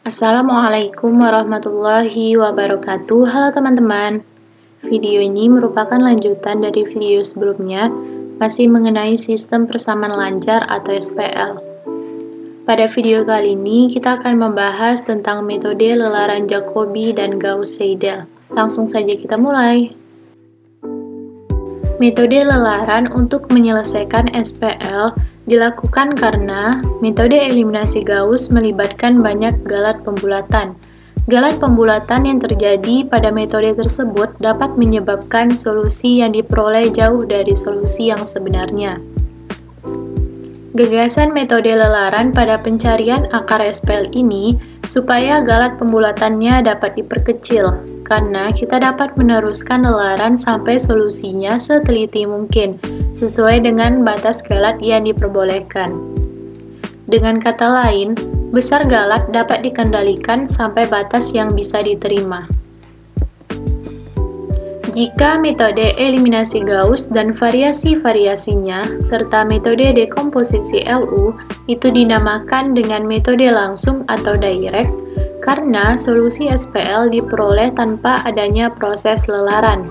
Assalamualaikum warahmatullahi wabarakatuh. Halo teman-teman. Video ini merupakan lanjutan dari video sebelumnya, masih mengenai sistem persamaan lancar atau SPL. Pada video kali ini, kita akan membahas tentang metode lelaran Jacobi dan Gauss-Seidel. Langsung saja kita mulai. Metode lelaran untuk menyelesaikan SPL dilakukan karena metode eliminasi Gauss melibatkan banyak galat pembulatan. Galat pembulatan yang terjadi pada metode tersebut dapat menyebabkan solusi yang diperoleh jauh dari solusi yang sebenarnya. Gagasan metode lelaran pada pencarian akar SPL ini supaya galat pembulatannya dapat diperkecil, karena kita dapat meneruskan lelaran sampai solusinya seteliti mungkin, sesuai dengan batas galat yang diperbolehkan. Dengan kata lain, besar galat dapat dikendalikan sampai batas yang bisa diterima. Jika metode eliminasi Gauss dan variasi-variasinya, serta metode dekomposisi LU itu dinamakan dengan metode langsung atau direct, karena solusi SPL diperoleh tanpa adanya proses lelaran.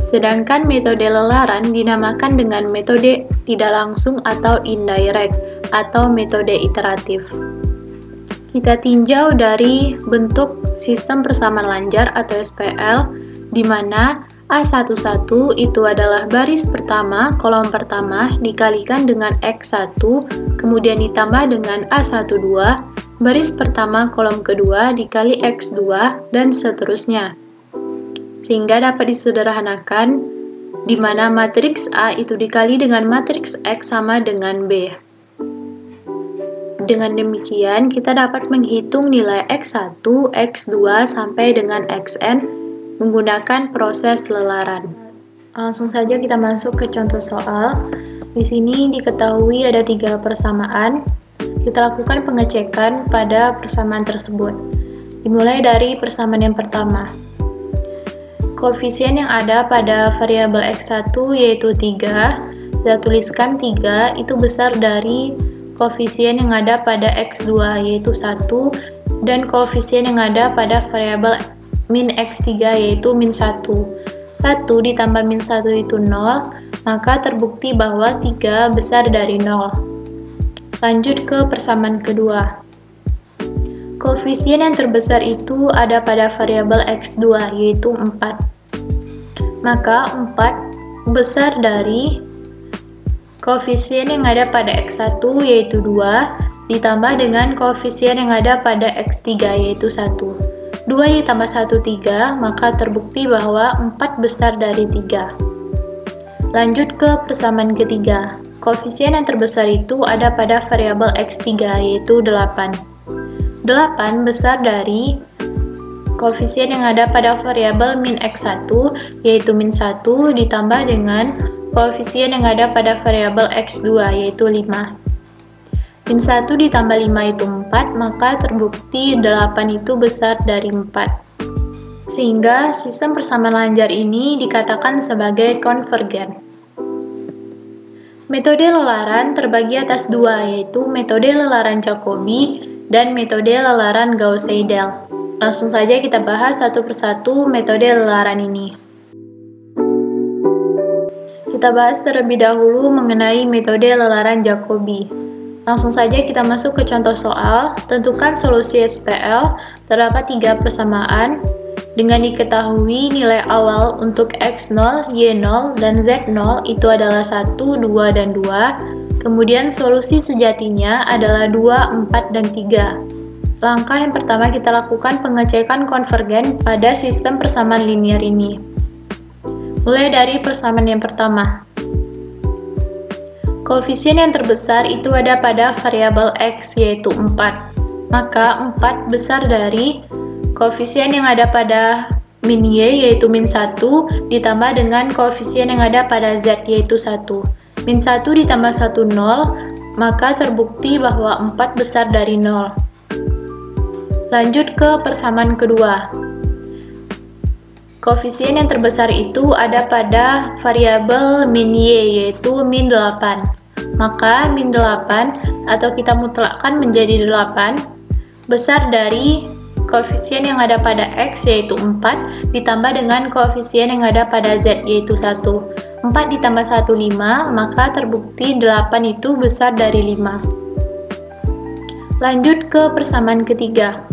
Sedangkan metode lelaran dinamakan dengan metode tidak langsung atau indirect, atau metode iteratif. Kita tinjau dari bentuk sistem persamaan lancar atau SPL, di mana A11 itu adalah baris pertama, kolom pertama, dikalikan dengan X1, kemudian ditambah dengan A12, baris pertama, kolom kedua, dikali X2, dan seterusnya. Sehingga dapat disederhanakan, di mana matriks A itu dikali dengan matriks X sama dengan B. Dengan demikian, kita dapat menghitung nilai X1, X2, sampai dengan Xn, menggunakan proses lelaran. Langsung saja kita masuk ke contoh soal. Di sini diketahui ada 3 persamaan. Kita lakukan pengecekan pada persamaan tersebut. Dimulai dari persamaan yang pertama. Koefisien yang ada pada variabel X1 yaitu 3. Kita tuliskan 3 itu besar dari koefisien yang ada pada X2 yaitu 1, dan koefisien yang ada pada variabel min X3 yaitu min 1. 1 ditambah min 1 itu 0, maka terbukti bahwa 3 besar dari 0. Lanjut ke persamaan kedua. Koefisien yang terbesar itu ada pada variabel X2 yaitu 4. Maka 4 besar dari koefisien yang ada pada X1 yaitu 2, ditambah dengan koefisien yang ada pada X3 yaitu 1. 2 ditambah 1, 3, maka terbukti bahwa 4 besar dari 3. Lanjut ke persamaan ketiga. Koefisien yang terbesar itu ada pada variabel X3 yaitu 8. 8 besar dari koefisien yang ada pada variabel min X1 yaitu min 1, ditambah dengan koefisien yang ada pada variabel X2 yaitu 5. Min 1 ditambah 5 itu 4, maka terbukti 8 itu besar dari 4. Sehingga sistem persamaan lancar ini dikatakan sebagai konvergen. Metode lelaran terbagi atas 2, yaitu metode lelaran Jacobi dan metode lelaran Gauss-Seidel. Langsung saja kita bahas satu persatu metode lelaran ini. Kita bahas terlebih dahulu mengenai metode lelaran Jacobi. Langsung saja kita masuk ke contoh soal. Tentukan solusi SPL. Terdapat 3 persamaan dengan diketahui nilai awal untuk X0, Y0, dan Z0 itu adalah 1, 2, dan 2. Kemudian solusi sejatinya adalah 2, 4, dan 3. Langkah yang pertama kita lakukan pengecekan konvergen pada sistem persamaan linear ini. Mulai dari persamaan yang pertama. Koefisien yang terbesar itu ada pada variabel X yaitu 4. Maka 4 besar dari koefisien yang ada pada min Y yaitu min 1 ditambah dengan koefisien yang ada pada Z yaitu 1. Min 1 ditambah 1 0, maka terbukti bahwa 4 besar dari 0. Lanjut ke persamaan kedua. Koefisien yang terbesar itu ada pada variabel min Y yaitu min 8. Maka min 8 atau kita mutlakkan menjadi 8, besar dari koefisien yang ada pada X yaitu 4 ditambah dengan koefisien yang ada pada Z yaitu 1. 4 ditambah 1, 5, maka terbukti 8 itu besar dari 5. Lanjut ke persamaan ketiga.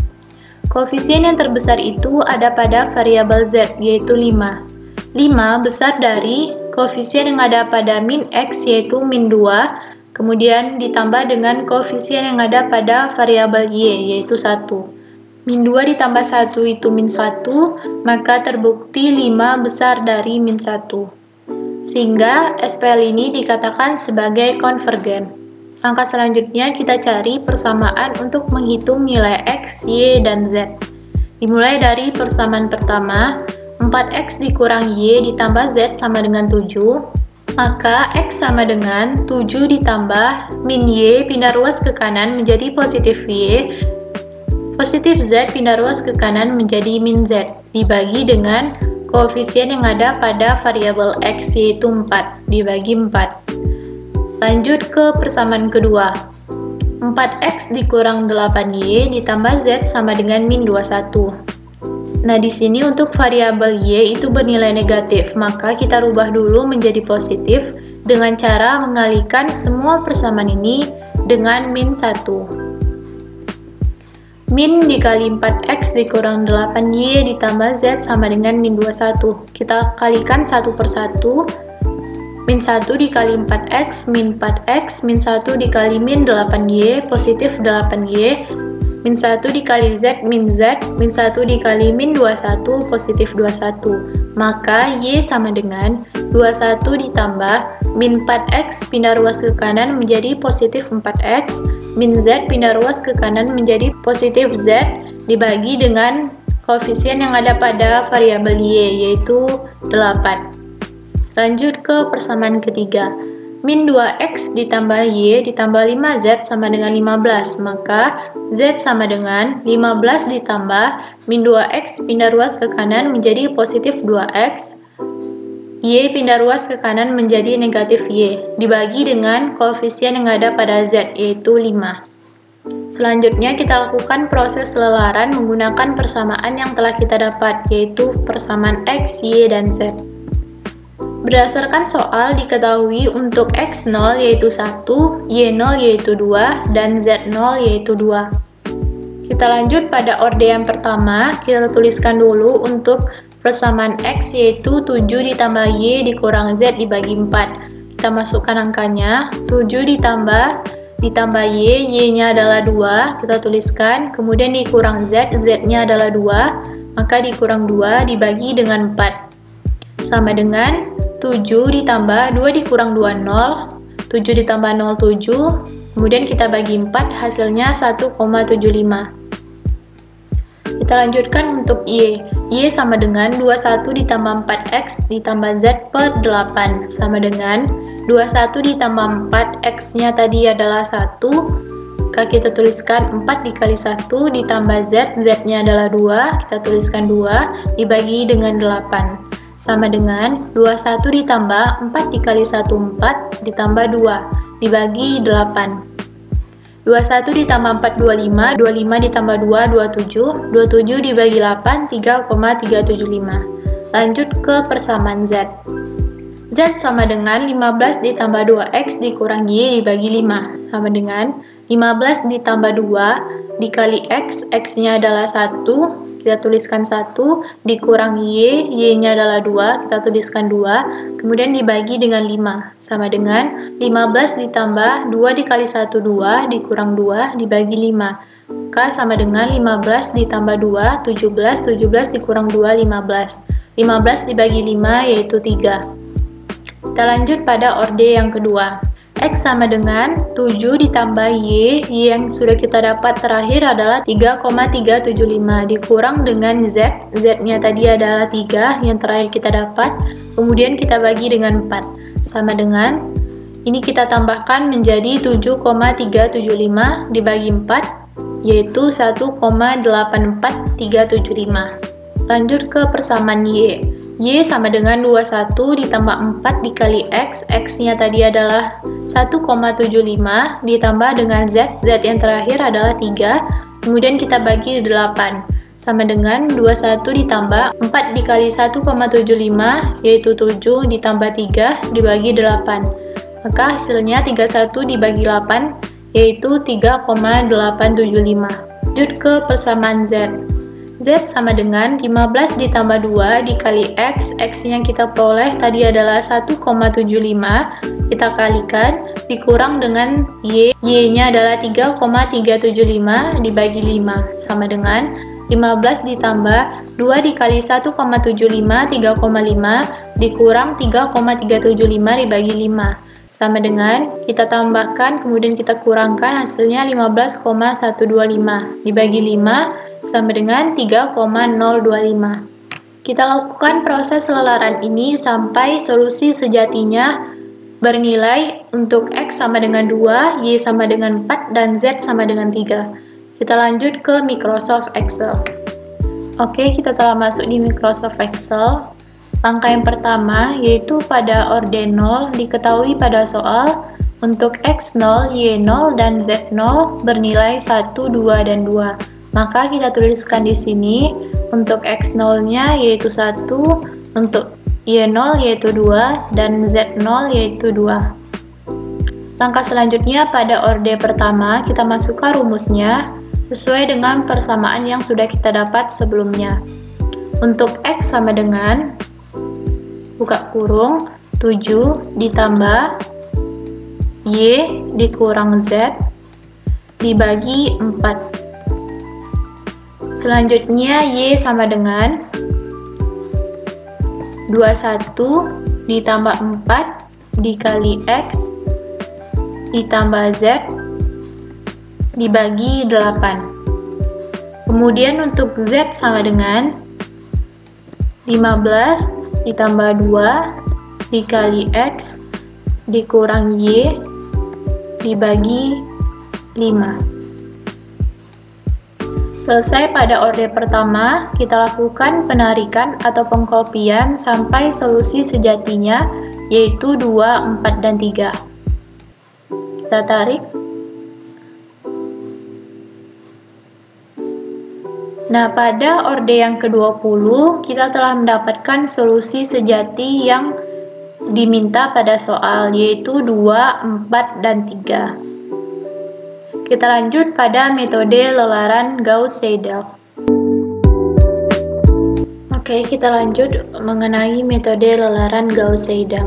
Koefisien yang terbesar itu ada pada variabel Z yaitu 5. 5 besar dari koefisien yang ada pada min X yaitu min 2, kemudian ditambah dengan koefisien yang ada pada variabel Y yaitu 1. Min 2 ditambah 1 itu min 1, maka terbukti 5 besar dari min 1. Sehingga SPL ini dikatakan sebagai konvergen. Langkah selanjutnya kita cari persamaan untuk menghitung nilai X, Y, dan Z. Dimulai dari persamaan pertama, 4X dikurang Y ditambah Z sama dengan 7, maka X sama dengan 7 ditambah min Y pindah ruas ke kanan menjadi positif Y, positif Z pindah ruas ke kanan menjadi min Z, dibagi dengan koefisien yang ada pada variabel X yaitu 4, dibagi 4. Lanjut ke persamaan kedua. 4X dikurang 8Y ditambah Z sama dengan min 21. Nah, di sini untuk variabel Y itu bernilai negatif, maka kita rubah dulu menjadi positif dengan cara mengalihkan semua persamaan ini dengan min 1. Min dikali 4X dikurang 8Y ditambah Z sama dengan min 21. Kita kalikan satu per satu. Min 1 dikali 4X, min 4X, min 1 dikali min 8Y, positif 8Y, min 1 dikali Z, min Z, min 1 dikali min 21, positif 21. Maka Y sama dengan 21 ditambah min 4X pindah ruas ke kanan menjadi positif 4X, min Z pindah ruas ke kanan menjadi positif Z, dibagi dengan koefisien yang ada pada variabel Y, yaitu 8. Lanjut ke persamaan ketiga. Min 2X ditambah Y ditambah 5Z sama dengan 15, maka Z sama dengan 15 ditambah min 2X pindah ruas ke kanan menjadi positif 2X, Y pindah ruas ke kanan menjadi negatif Y, dibagi dengan koefisien yang ada pada Z yaitu 5. Selanjutnya kita lakukan proses lelaran menggunakan persamaan yang telah kita dapat, yaitu persamaan X, Y, dan Z. Berdasarkan soal diketahui untuk X0 yaitu 1, Y0 yaitu 2, dan Z0 yaitu 2. Kita lanjut pada orderan pertama, kita tuliskan dulu untuk persamaan X yaitu 7 ditambah Y dikurang Z dibagi 4. Kita masukkan angkanya, 7 ditambah Y, Y-nya adalah 2, kita tuliskan, kemudian dikurang Z, Z-nya adalah 2, maka dikurang 2 dibagi dengan 4. Sama dengan 7 ditambah 2 dikurang 2, 0, 7 ditambah 0, 7, kemudian kita bagi 4, hasilnya 1,75. Kita lanjutkan untuk Y. Y sama dengan 21 ditambah 4X ditambah Z per 8, sama dengan 21 ditambah 4, X-nya tadi adalah 1, maka kita tuliskan 4 dikali 1 ditambah Z, Z-nya adalah 2, kita tuliskan 2, dibagi dengan 8. Sama dengan 21 ditambah 4 dikali 1, 4, ditambah 2, dibagi 8. 21 ditambah 4, 25, 25 ditambah 2, 27, 27 dibagi 8, 3,375. Lanjut ke persamaan Z. Z sama dengan 15 ditambah 2X dikurang Y dibagi 5, sama dengan 15 ditambah 2 dikali X, X-nya adalah 1, kita tuliskan 1, dikurang Y, Y-nya adalah 2, kita tuliskan 2, kemudian dibagi dengan 5, sama dengan 15 ditambah 2 dikali 1, 2, dikurang 2, dibagi 5, maka sama dengan 15 ditambah 2, 17, 17 dikurang 2, 15, 15 dibagi 5 yaitu 3. Kita lanjut pada orde yang kedua. X sama dengan 7 ditambah Y, yang sudah kita dapat terakhir adalah 3,375, dikurang dengan Z, Z-nya tadi adalah 3, yang terakhir kita dapat, kemudian kita bagi dengan 4, sama dengan, ini kita tambahkan menjadi 7,375 dibagi 4, yaitu 1,84375. Lanjut ke persamaan Y. Y sama dengan 21 ditambah 4 dikali X, X-nya tadi adalah 1,75 ditambah dengan Z, Z yang terakhir adalah 3, kemudian kita bagi 8, sama dengan 21 ditambah 4 dikali 1,75, yaitu 7 ditambah 3 dibagi 8. Maka hasilnya 31 dibagi 8, yaitu 3,875. Lanjut ke persamaan Z. Z sama dengan 15 ditambah 2 dikali X. X-nya kita peroleh tadi adalah 1,75. Kita kalikan, dikurang dengan Y. Y-nya adalah 3,375 dibagi 5. Sama dengan 15 ditambah 2 dikali 1,75, 3,5, dikurang 3,375 dibagi 5. Sama dengan, kita tambahkan, kemudian kita kurangkan, hasilnya 15,125. Dibagi 5, sama dengan 3,025. Kita lakukan proses lelaran ini sampai solusi sejatinya bernilai untuk X sama dengan 2, Y sama dengan 4, dan Z sama dengan 3. Kita lanjut ke Microsoft Excel. Oke, kita telah masuk di Microsoft Excel. Langkah yang pertama yaitu pada orden 0 diketahui pada soal untuk X0, Y0, dan Z0 bernilai 1, 2, dan 2. Maka kita tuliskan di sini untuk X0-nya yaitu 1, untuk Y0 yaitu 2, dan Z0 yaitu 2. Langkah selanjutnya pada orde pertama kita masukkan rumusnya sesuai dengan persamaan yang sudah kita dapat sebelumnya. Untuk X sama dengan buka kurung 7 ditambah Y dikurang Z dibagi 4. Selanjutnya Y sama dengan 21 ditambah 4 dikali X ditambah Z dibagi 8. Kemudian untuk Z sama dengan 15 ditambah 2 dikali X dikurang Y dibagi 5. Selesai pada orde pertama, kita lakukan penarikan atau pengkopian sampai solusi sejatinya, yaitu 2, 4, dan 3. Kita tarik. Nah, pada orde yang ke-20, kita telah mendapatkan solusi sejati yang diminta pada soal, yaitu 2, 4, dan 3. Kita lanjut pada metode lelaran Gauss-Seidel. Oke, kita lanjut mengenai metode lelaran Gauss-Seidel.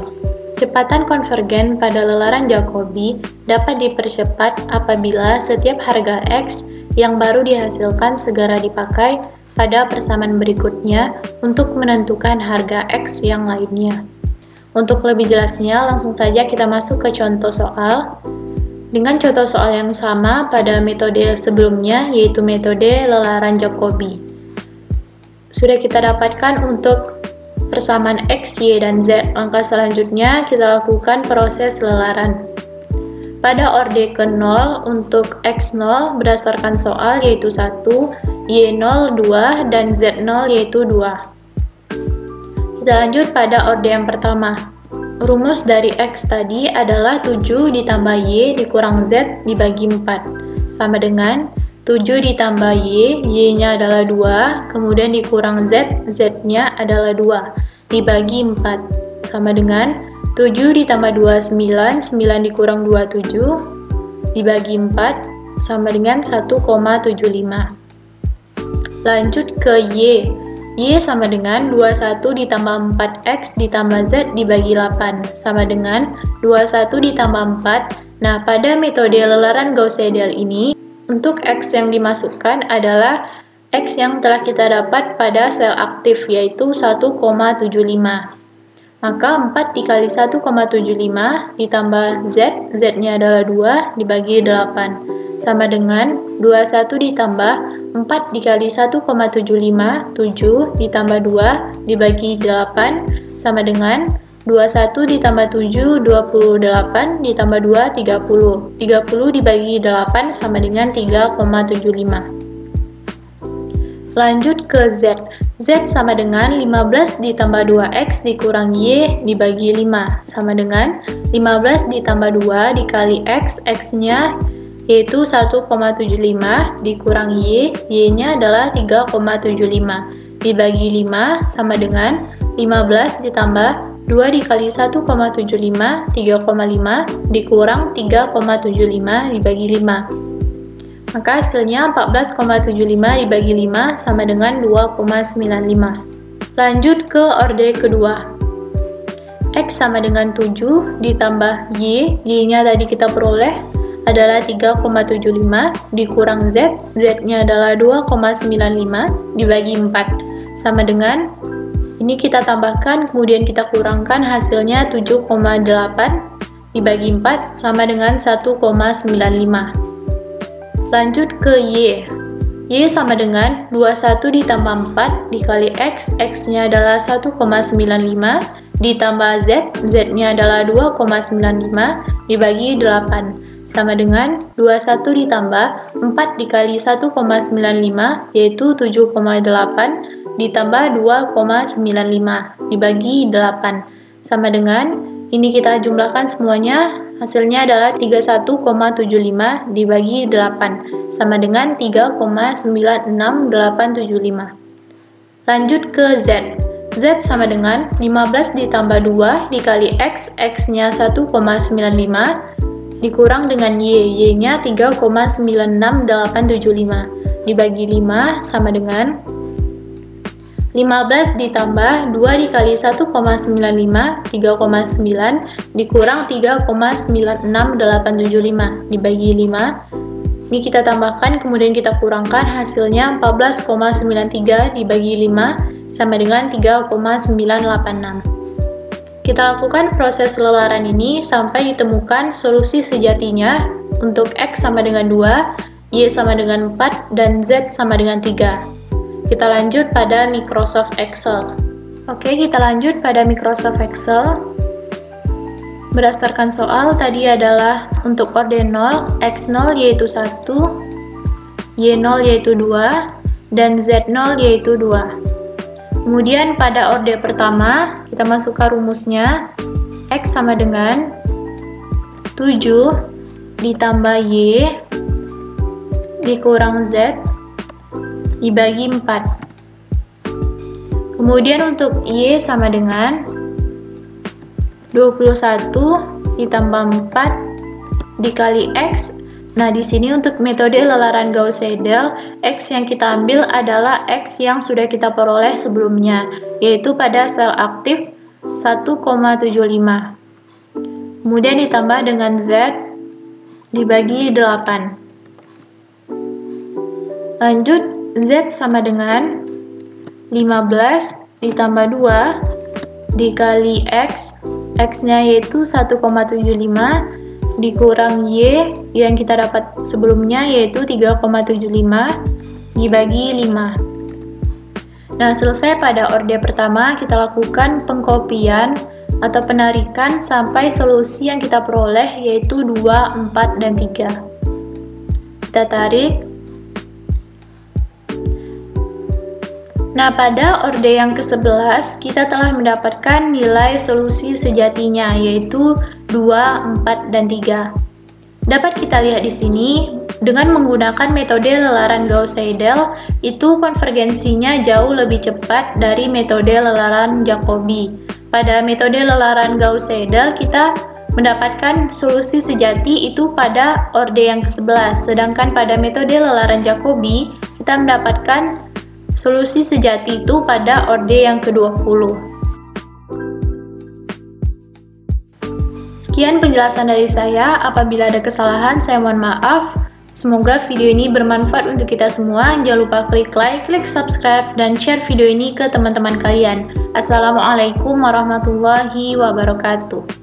Kecepatan konvergen pada lelaran Jacobi dapat dipercepat apabila setiap harga X yang baru dihasilkan segera dipakai pada persamaan berikutnya untuk menentukan harga X yang lainnya. Untuk lebih jelasnya, langsung saja kita masuk ke contoh soal. Dengan contoh soal yang sama pada metode sebelumnya, yaitu metode lelaran Jacobi. Sudah kita dapatkan untuk persamaan X, Y, dan Z. Langkah selanjutnya kita lakukan proses lelaran. Pada orde ke-0 untuk X0 berdasarkan soal yaitu 1, Y0 2, dan Z0 yaitu 2. Kita lanjut pada orde yang pertama. Rumus dari X tadi adalah 7 ditambah Y dikurang Z dibagi 4. Sama dengan 7 ditambah Y, Y-nya adalah 2, kemudian dikurang Z, Z-nya adalah 2, dibagi 4. Sama dengan 7 ditambah 2, 9, 9 dikurang 2, 7, dibagi 4, sama dengan 1,75. Lanjut ke Y. Y sama dengan 21 ditambah 4X ditambah Z dibagi 8, sama dengan 21 ditambah 4. Nah, pada metode lelaran Gauss-Seidel ini, untuk X yang dimasukkan adalah X yang telah kita dapat pada sel aktif, yaitu 1,75. Maka 4 dikali 1,75 ditambah Z, Z-nya adalah 2, dibagi 8. Sama dengan 21 ditambah 4 dikali 1,75, 7 ditambah 2 dibagi 8, sama dengan 21 ditambah 7, 28, ditambah 2, 30. 30 dibagi 8 sama dengan 3,75. Lanjut ke Z. Z sama dengan 15 ditambah 2X dikurang Y dibagi 5, sama dengan 15 ditambah 2 dikali X, X-nya yaitu 1,75 dikurang Y, Y-nya adalah 3,75. Dibagi 5 sama dengan 15 ditambah 2 dikali 1,75, 3,5 dikurang 3,75 dibagi 5. Maka hasilnya 14,75 dibagi 5 sama dengan 2,95. Lanjut ke orde kedua. X sama dengan 7 ditambah Y, Y-nya tadi kita peroleh adalah 3,75 dikurang Z, Z-nya adalah 2,95 dibagi 4 sama dengan, ini kita tambahkan kemudian kita kurangkan, hasilnya 7,8 dibagi 4 sama dengan 1,95. Lanjut ke Y. Y sama dengan 21 ditambah 4 dikali X, X-nya adalah 1,95 ditambah Z, Z-nya adalah 2,95 dibagi 8 sama dengan 21 ditambah 4 dikali 1,95 yaitu 7,8 ditambah 2,95 dibagi 8 sama dengan, ini kita jumlahkan semuanya, hasilnya adalah 31,75 dibagi 8 sama dengan 3,96875. Lanjut ke Z. Z sama dengan 15 ditambah 2 dikali X, X-nya 1,95 dikurang dengan Y, Y-nya 3,96875 dibagi 5 sama dengan 15 ditambah 2 dikali 1,95, 3,9 dikurang 3,96875 dibagi 5. Ini kita tambahkan kemudian kita kurangkan, hasilnya 14,93 dibagi 5 sama dengan 3,986. Kita lakukan proses lelaran ini sampai ditemukan solusi sejatinya untuk X sama dengan 2, Y sama dengan 4, dan Z sama dengan 3. Kita lanjut pada Microsoft Excel. Oke, kita lanjut pada Microsoft Excel. Berdasarkan soal tadi adalah untuk orde 0, X0 yaitu 1, Y0 yaitu 2, dan Z0 yaitu 2. Kemudian pada orde pertama, kita masukkan rumusnya. X sama dengan 7 ditambah Y dikurang Z dibagi 4. Kemudian untuk Y sama dengan 21 ditambah 4 dikali X. Nah, di sini untuk metode lelaran Gauss-Seidel, X yang kita ambil adalah X yang sudah kita peroleh sebelumnya, yaitu pada sel aktif 1,75. Kemudian ditambah dengan Z dibagi 8. Lanjut, Z sama dengan 15 ditambah 2 dikali X, X-nya yaitu 1,75 dikurang Y yang kita dapat sebelumnya yaitu 3,75 dibagi 5. Nah, selesai pada orde pertama, kita lakukan pengkopian atau penarikan sampai solusi yang kita peroleh yaitu 2, 4, dan 3. Kita tarik. Nah, pada orde yang ke-11, kita telah mendapatkan nilai solusi sejatinya, yaitu 2, 4, dan 3. Dapat kita lihat di sini, dengan menggunakan metode lelaran Gauss-Seidel, itu konvergensinya jauh lebih cepat dari metode lelaran Jacobi. Pada metode lelaran Gauss-Seidel, kita mendapatkan solusi sejati itu pada orde yang ke-11, sedangkan pada metode lelaran Jacobi, kita mendapatkan solusi sejati itu pada orde yang ke-20. Sekian penjelasan dari saya. Apabila ada kesalahan, saya mohon maaf. Semoga video ini bermanfaat untuk kita semua. Jangan lupa klik like, klik subscribe, dan share video ini ke teman-teman kalian. Assalamualaikum warahmatullahi wabarakatuh.